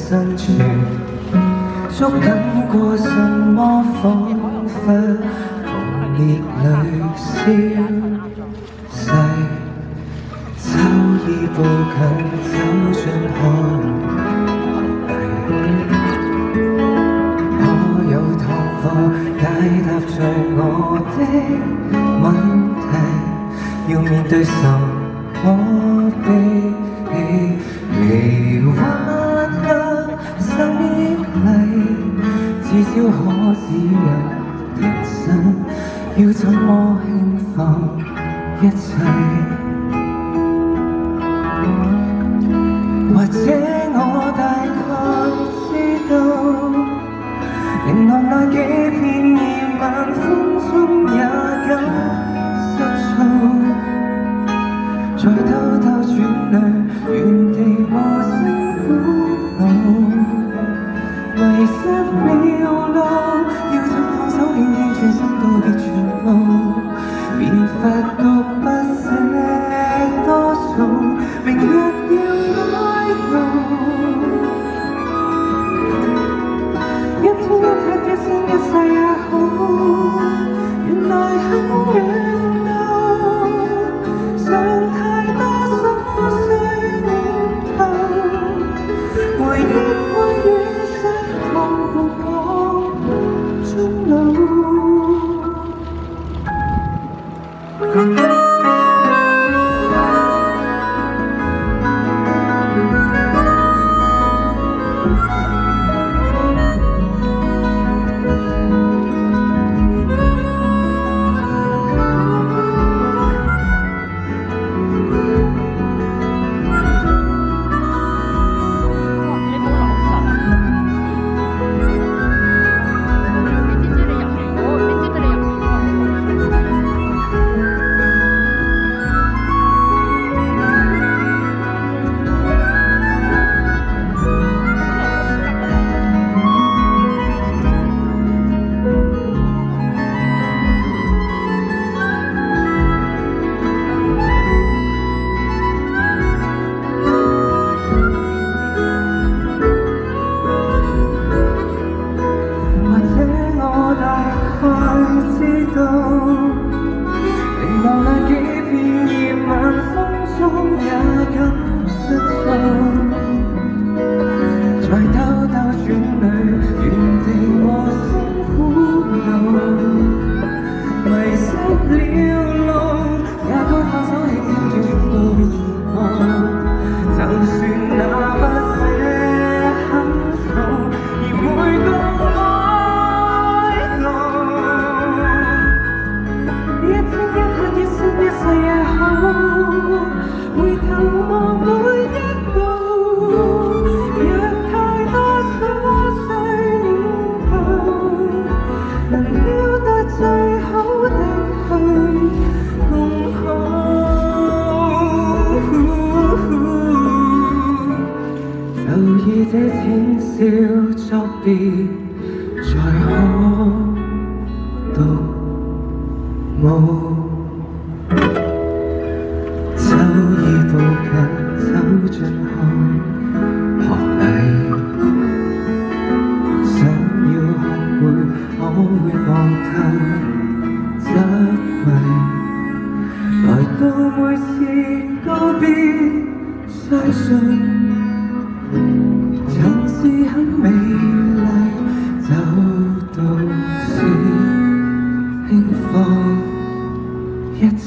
生存，捉緊過什麼彷彿狂烈裏消逝，秋意步近走進海底，可有堂課解答着我的問題，要面對什麼悲喜？微滑嘅生離，至少可使人的心要怎麼輕放一切？或者我大概知道，凌浪那幾片葉晚風中也敢失措，再兜兜轉來，原地無聲苦惱，迷失了路，要怎放手輕輕轉身道別全部，便發覺不捨多數，明日要哀悼，一天一刻一生一世也好，原來很遠路，想太多心碎念頭，回憶會與傷痛伴我終老。凌浪那幾片葉晚風中也敢失措，在兜兜轉裏，原地和聲苦惱，迷失了路，也該放手輕輕轉身道別全部，就算那不捨很重，而每個一世也好，回頭望每一步，若太多瑣碎念頭，能丟得最好的去共抱，就以這淺笑作別，才可獨舞。秋意步近走進學禮，想要學會可會望透執迷，來到每次告別，相信曾是很美麗，走到此輕放一切。